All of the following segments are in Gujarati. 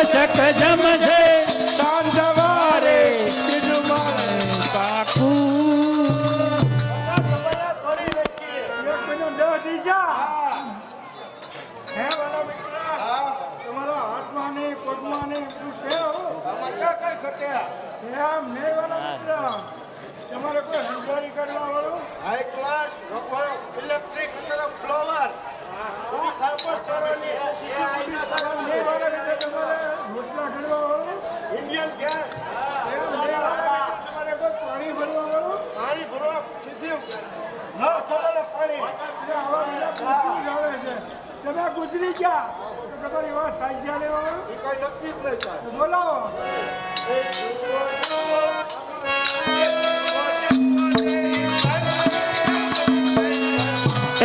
શક જમશે સાંજ સવારે બીજું મારે પાકું તમારા હાથમાં નહીં પગમાં નહીં બધું છે કઈ ઘટ્યા એમ નહીં વાળા મિત્ર તમારે કોઈ હંસારી કરવા વાળું high class electric flower Indian gas તમારે કોઈ પાણી ભરવા વાળું પાણી ભરવા સીધું પાણી આવે છે તમે ગુજરી ગયા તો તમારી વાત સાહિત્ય લેવા એ કઈ નક્કી જ નહીં બોલાવો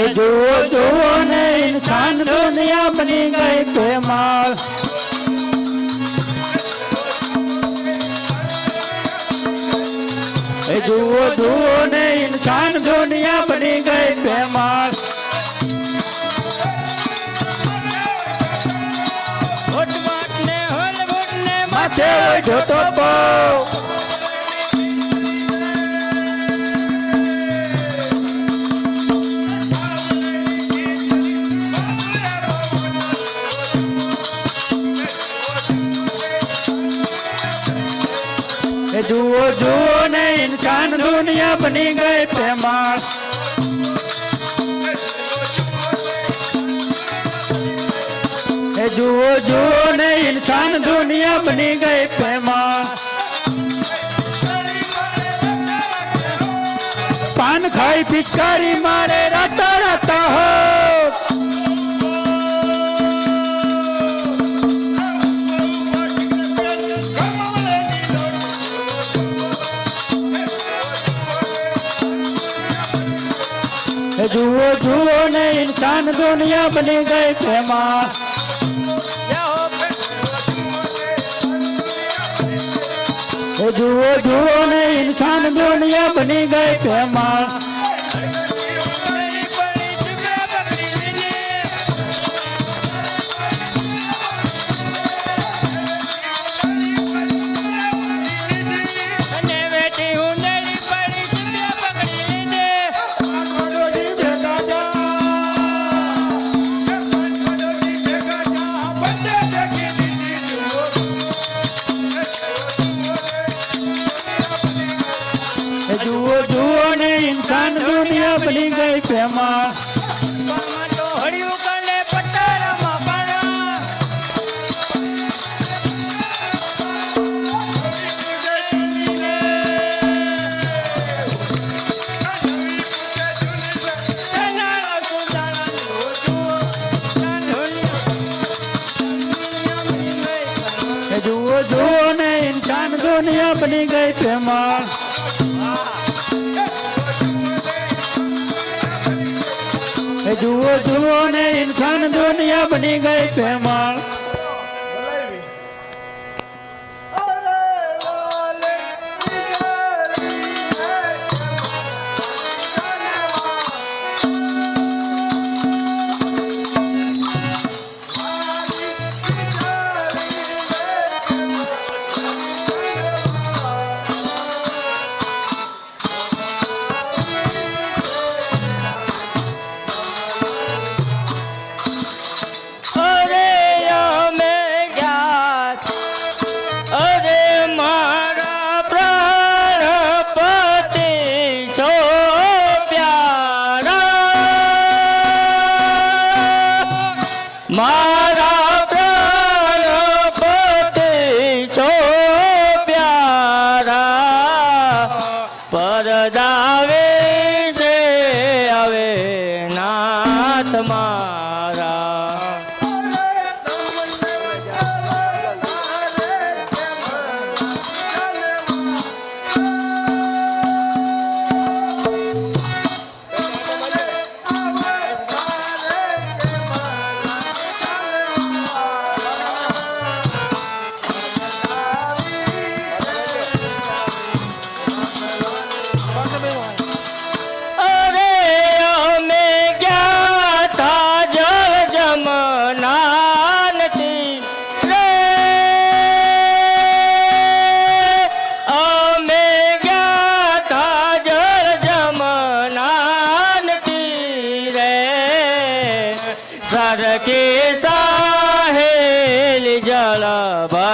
જુઓ જુઓ ને ઇન્સાન દુનિયા બની ગઈ પ્રેમાળ જુઓ જુઓ ને ઇન્સાન દુનિયા બની ગઈ પ્રેમાળ માથે જોતો પાવ જુઓ જુઓ ને ઇન્સાન દુનિયા બની ગઈ પ્રેમાળ જુઓ જુઓ ને ઇન્સાન દુનિયા બની ગઈ પ્રેમાળ પાન ખાઈ પિચકારી મારે રાતા રાતા હો જુઓ જુઓ ને ઇન્સાન દુનિયા બની ગઈ પ્રેમાળ જુઓ જુઓ ને ઇન્સાન દુનિયા બની ગઈ પ્રેમાળ જુઓ જુઓ ને ઇન્સાન દુનિયા બની ગઈ પ્રેમાળ જુઓ જુઓ ને ઇન્સાન દુનિયા બની ગઈ પ્રેમાળ જુઓ જુઓ ને ઇન્સાન દુનિયા બની ગઈ પ્રેમાળ અરે યાર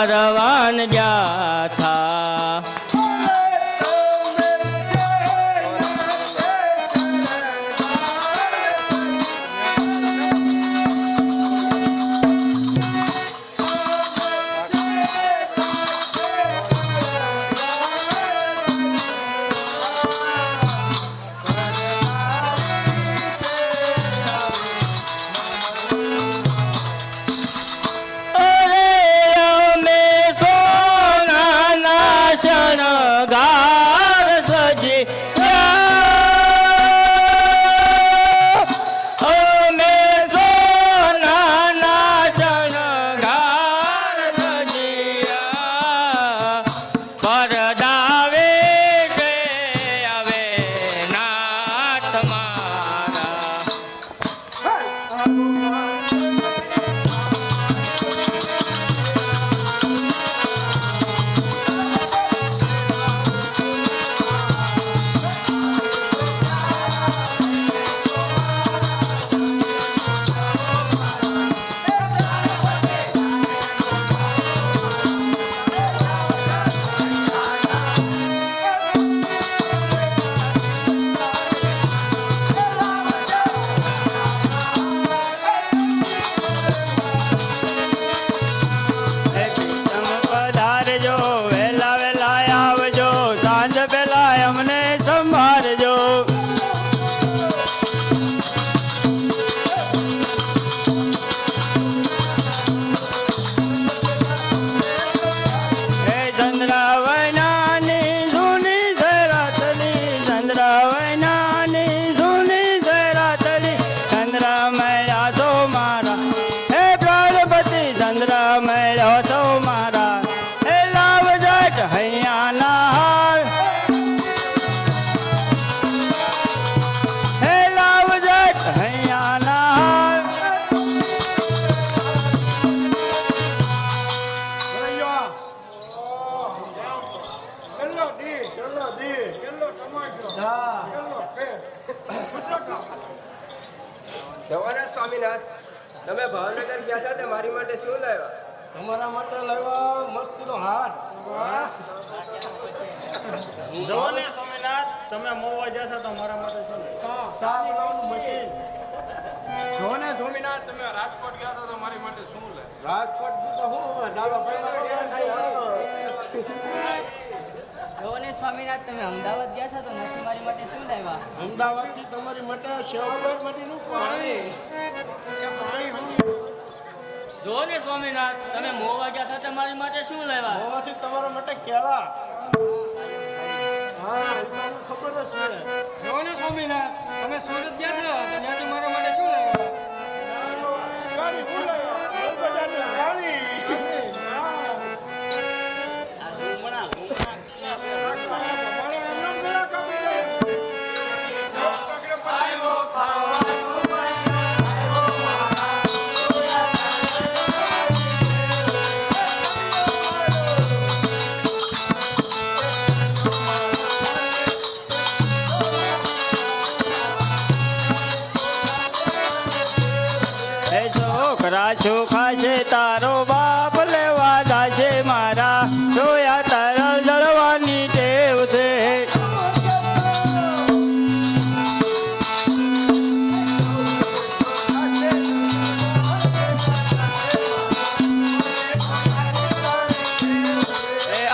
પરવાન ગયા થા શણગાર સજી અમે સોનાના શણગાર સજિયા પરદાવે છે હવે નાથ મારા અમને સંભાળજો હે ચંદ્રાવયનાની જૂની ધરાતલી ચંદ્રાવયનાની જૂની ધરાતલી ચંદ્રમયા તો મારા હે પ્રજાપતિ ચંદ્રમયા તો મારા હે લાવજટ હૈયાના હાર જવાના સ્વામીનાથ તમે ભાવનગર ગયા હતા તે મારી માટે શું લાવ્યા? તમારા માટે લાવ્યા મસ્તીનો હાથ. જવાને સ્વામીનાથ તમે મોવા ગયા છો તો મારા માટે શું લાવ્યા? સાદી વાળું મશીન. જવાને સ્વામીનાથ તમે રાજકોટ ગયા છો તો મારી માટે શું લાવ્યા? રાજકોટ તો હું ચાલો જોને સ્વામીનાથ તમે અમદાવાદ ગયા હતા તો નથી મારી માટે શું લાવ્યા? અમદાવાદ થી તમારી માટે સેવાબરમતીનું પાણી. જો ને સ્વામીનાથ તમે મોવા ગયા હતા મારી માટે શું લાવ્યા? હોવાથી તમારા માટે કેળા. હા એ તો અમને ખબર જ છે. જવાને સ્વામીનાથ તમે સુરત ગયા છો તો ત્યાંથી મારા માટે શું લાવ્યા? ગાડી હું લાવ્યો? બજારની ગાડી. છોકરા ખાશે તારો બાપ લેવા જાશે મારા રોયા તારા જળવાની ટેવ છે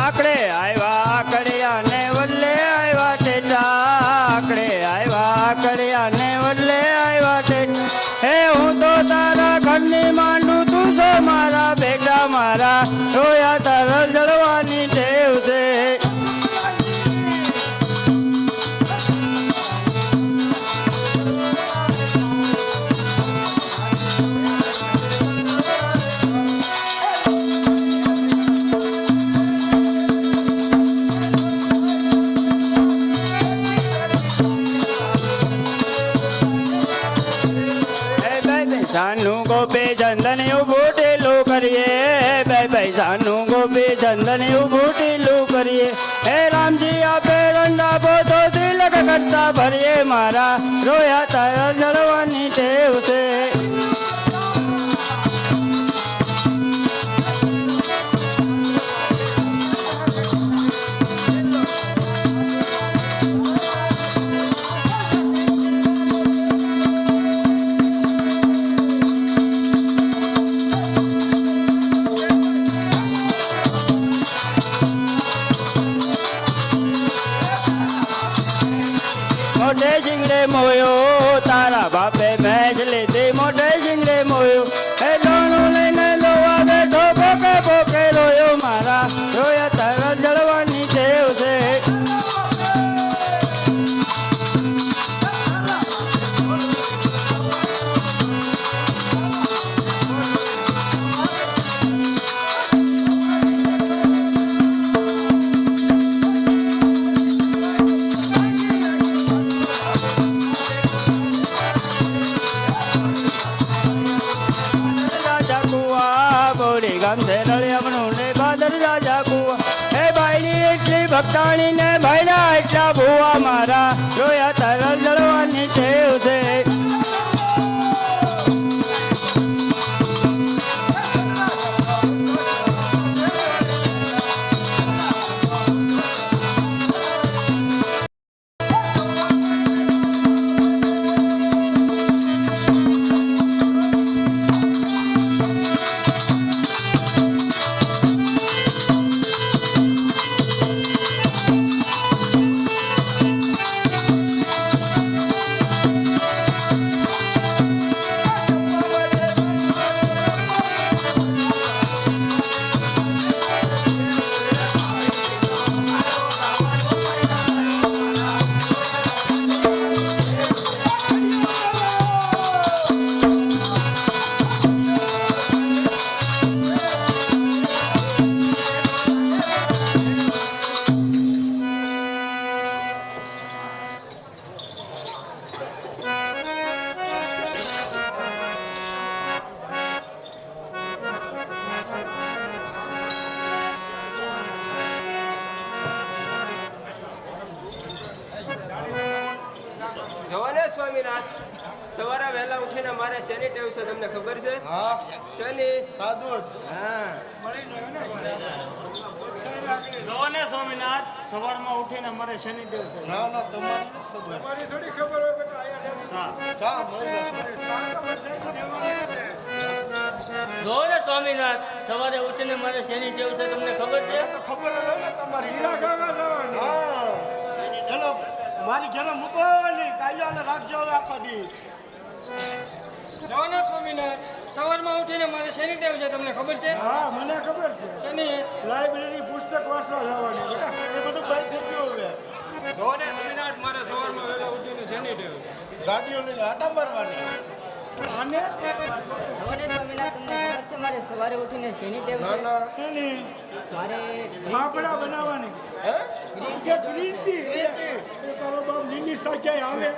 આકડે આવ્યા આકડિયા ને વલ્લે આવ્યા ટેટા આકડે આવ્યા આકડિયા ને વલ્લે આવ્યા ટેટા હે હું તો તારા ઘરની માનું તું છો મારા બેટા મારા રોયા તારા જળવાની ટેવ છે સાનું ગોપે ચંદન ઉભૂટેલું કરીએ બે પૈસાનું ગોપે ચંદન ઉભૂટેલું કરીએ હે રામજી આપે રંડા પોતો તિલક કરતા ભરીએ મારા રોયા તારા જળવાની ટેવ છે કોળી ગામ છે રળિયામણું ને બાદર રાજા કુવા હે ભાઈની એટલી ભક્તાણી ને ભાઈના એટલા ભૂવા મારા જોયા તારા લડવાની ટેવ છે જવો ને સ્વામિનાથ સવારે વહેલા ઉઠીને મારે શેની ટેવ છે તમને ખબર છે હા શેની સાદું જ હા જો ને સ્વામિનાથ સવારમાં ઉઠીને મારે શનિ દેવ છે ના ના તમારી નથી ખબર તમારી થોડી ખબર હોય બેટા અહીંયા ચા મળી જશે જો ને સ્વામિનાથ સવારે ઉઠીને મારે શેની ટેવ છે તમને ખબર છે ખબર જ હોય ને તમારી હીરા ખાવા જવાનું હા ચલો મારી ઘરે મૂકો ને કાયાને રાખજો હવે આખો દી જો ને સ્વામિનાથ સવારમાં ઉઠીને મારે શેની ટેવ છે તમને ખબર છે હા મને ખબર છે શેની લાઇબ્રેરી પુસ્તક વાંચવા જવાની બેટા એ બધું બંધ થઈ ગયું હવે જો ને સ્વામિનાથ મારે સવારમાં વહેલા ઉઠીને શેની ટેવ છે ગાડીઓ લઈને આટા મારવાની અને જો ને સ્વામિનાથ તમને ખબર છે મારે સવારે ઉઠીને શેની ટેવ ના છે ના એની મારે ફાફડા બનાવવાની હે કે ગ્રીન ટી એ તારો બાપ લીલી શાક્યાય આવે